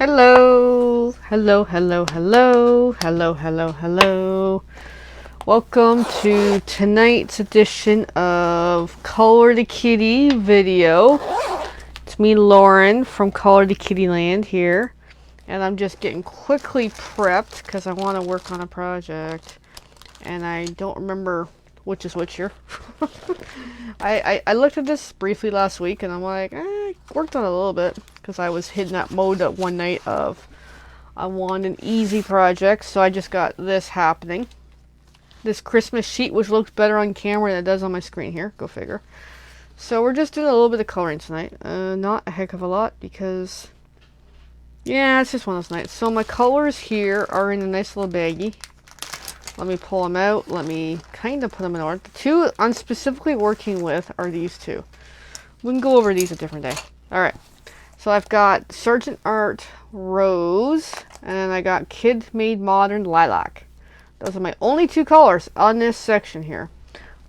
Hello, hello, hello, hello, hello, hello, hello. Welcome to tonight's edition of Color the Kitty video. It's me, Lauren, from Color the Kitty Land here. And I'm just getting quickly prepped because I want to work on a project. And I don't remember which is which here. I looked at this briefly last week and I'm like, I worked on it a little bit because I was hitting that mode at one night of I want an easy project, so I just got this happening. This Christmas sheet, which looks better on camera than it does on my screen here. Go figure. So we're just doing a little bit of coloring tonight. Not a heck of a lot because, yeah, it's just one of those nights. So my colors here are in a nice little baggie. Let me pull them out. Let me kind of put them in order. The two I'm specifically working with are these two. We can go over these a different day. Alright. So I've got Sergeant Art Rose, and then I got Kid Made Modern Lilac. Those are my only two colors on this section here,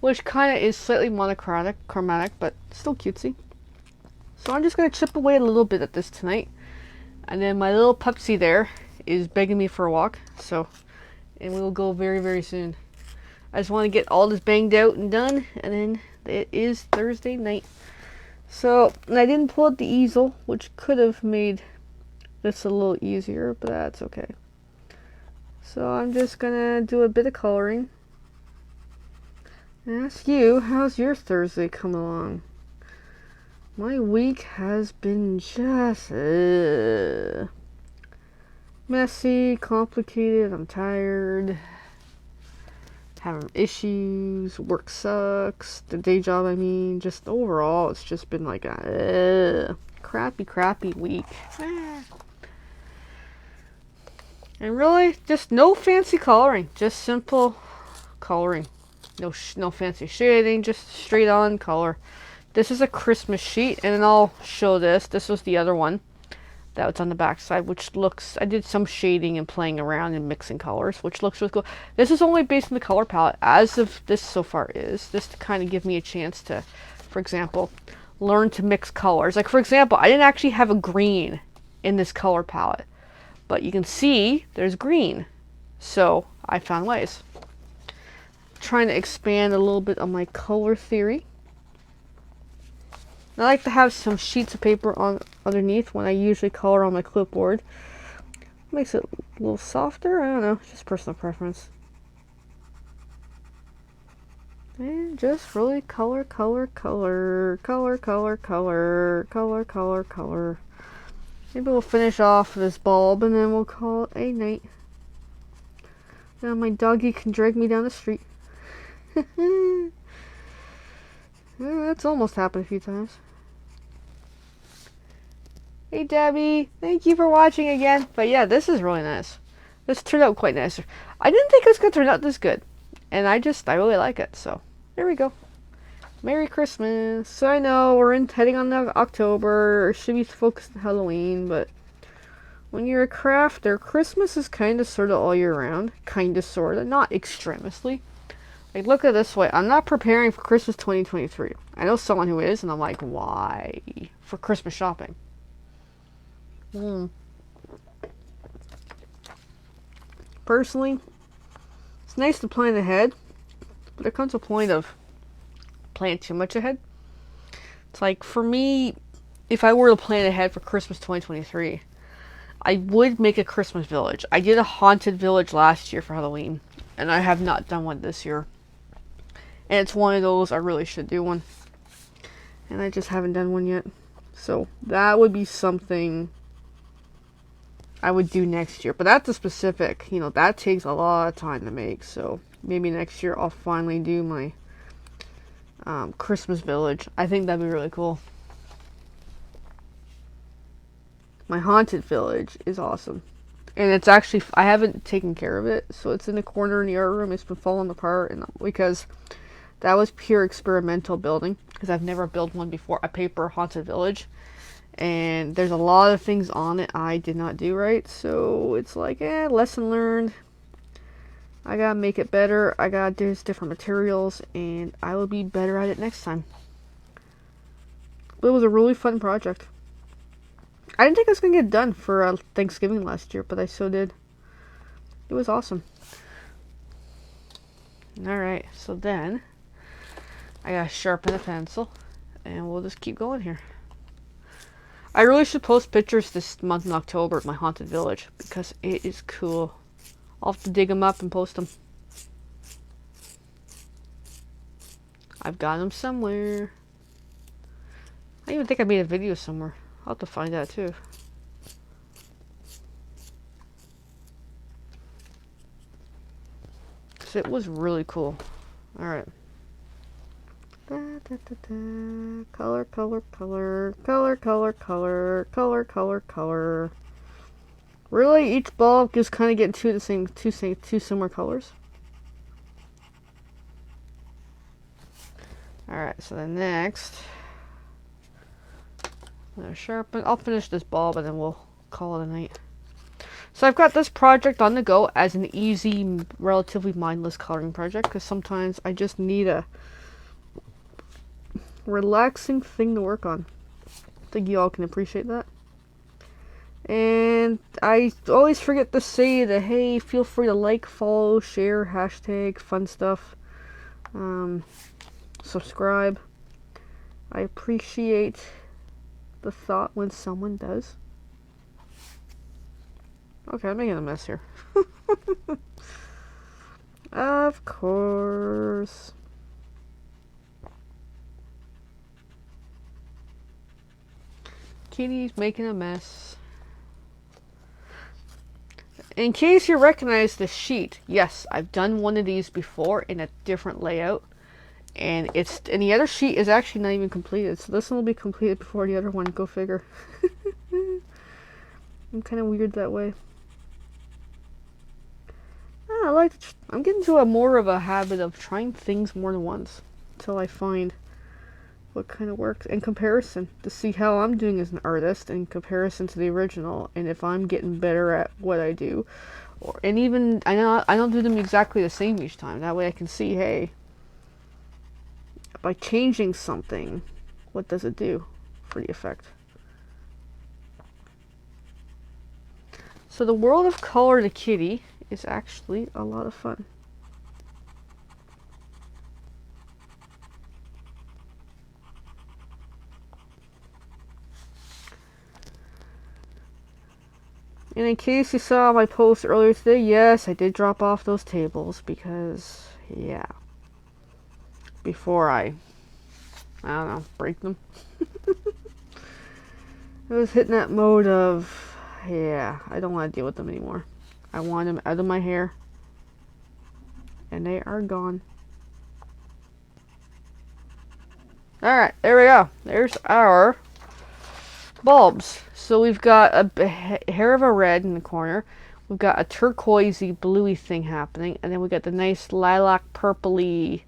which kind of is slightly monochromatic, but still cutesy. So I'm just going to chip away a little bit at this tonight. And then my little Pepsi there is begging me for a walk, and we will go very, very soon. I just want to get all this banged out and done, and then it is Thursday night. So, and I didn't pull out the easel, which could have made this a little easier, but that's okay. So I'm just gonna do a bit of coloring. And ask you, how's your Thursday coming along? My week has been just messy, complicated, I'm tired, having issues, work sucks, the day job I mean, just overall it's just been like a crappy week. And really, just no fancy coloring, just simple coloring. No fancy shading, just straight on color. This is a Christmas sheet, and then I'll show this. This was the other one that was on the back side, which looks, I did some shading and playing around and mixing colors, which looks really cool. This is only based on the color palette, as of this so far is. This to kind of give me a chance to, for example, learn to mix colors. Like, for example, I didn't actually have a green in this color palette, but you can see there's green. So I found ways. Trying to expand a little bit on my color theory. I like to have some sheets of paper on underneath when I usually color on my clipboard. Makes it a little softer. I don't know, just personal preference. And just really color. Maybe we'll finish off this bulb and then we'll call it a night. Now my doggy can drag me down the street. Yeah, that's almost happened a few times. Hey Debbie, thank you for watching again. But yeah, this is really nice. This turned out quite nice. I didn't think it was going to turn out this good. And I really like it. So, there we go. Merry Christmas. So I know we're heading on to October. Or should be focused on Halloween. But when you're a crafter, Christmas is kind of sort of all year round. Kind of sort of. Not extremously. Like, look at it this way. I'm not preparing for Christmas 2023. I know someone who is, and I'm like, why? For Christmas shopping. Personally, it's nice to plan ahead, but there comes a point of planning too much ahead. It's like, for me, if I were to plan ahead for Christmas 2023, I would make a Christmas village. I did a haunted village last year for Halloween, and I have not done one this year. And it's one of those I really should do one. And I just haven't done one yet. So that would be something I would do next year. But that's a specific, that takes a lot of time to make. So maybe next year I'll finally do my Christmas village. I think that'd be really cool. My haunted village is awesome. And it's actually, I haven't taken care of it. So it's in the corner in the art room. It's been falling apart. And because that was pure experimental building. Because I've never built one before. A paper haunted village. And there's a lot of things on it I did not do right. So it's like, lesson learned. I gotta make it better. I gotta do different materials. And I will be better at it next time. But it was a really fun project. I didn't think I was going to get it done for Thanksgiving last year, but I so did. It was awesome. Alright, so then I gotta sharpen a pencil and we'll just keep going here. I really should post pictures this month in October of my haunted village because it is cool. I'll have to dig them up and post them. I've got them somewhere. I even think I made a video somewhere. I'll have to find that too. So it was really cool. Alright. Color, color, color, color, color, color, color, color, color. Really, each bulb just kind of getting two similar colors. Alright, so then next, I'm gonna sharpen. I'll finish this bulb and then we'll call it a night. So I've got this project on the go as an easy, relatively mindless coloring project because sometimes I just need a relaxing thing to work on. I think you all can appreciate that. And I always forget to say that, hey, feel free to like, follow, share, hashtag, fun stuff. Subscribe. I appreciate the thought when someone does. Okay, I'm making a mess here. Of course. Kitty's making a mess. In case you recognize the sheet, yes, I've done one of these before in a different layout. And the other sheet is actually not even completed. So this one will be completed before the other one. Go figure. I'm kind of weird that way. I'm getting to more of a habit of trying things more than once until I find what kind of works in comparison to see how I'm doing as an artist in comparison to the original, and if I'm getting better at what I do, and even I don't do them exactly the same each time. That way I can see, hey, by changing something, what does it do for the effect? So the world of Color the Kitty is actually a lot of fun. And in case you saw my post earlier today, yes, I did drop off those tables because, yeah, before I don't know, break them. I was hitting that mode of, yeah, I don't want to deal with them anymore. I want them out of my hair. And they are gone. Alright, there we go. There's our bulbs. So we've got a hair of a red in the corner. We've got a turquoisey, bluey thing happening. And then we got the nice lilac, purpley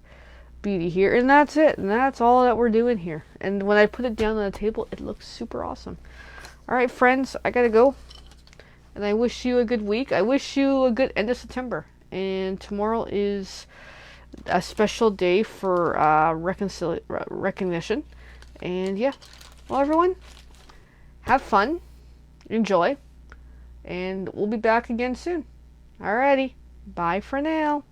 beauty here. And that's it. And that's all that we're doing here. And when I put it down on the table, it looks super awesome. Alright, friends, I gotta go. And I wish you a good week. I wish you a good end of September. And tomorrow is a special day for recognition. And yeah, well, everyone, have fun, enjoy, and we'll be back again soon. Alrighty, bye for now.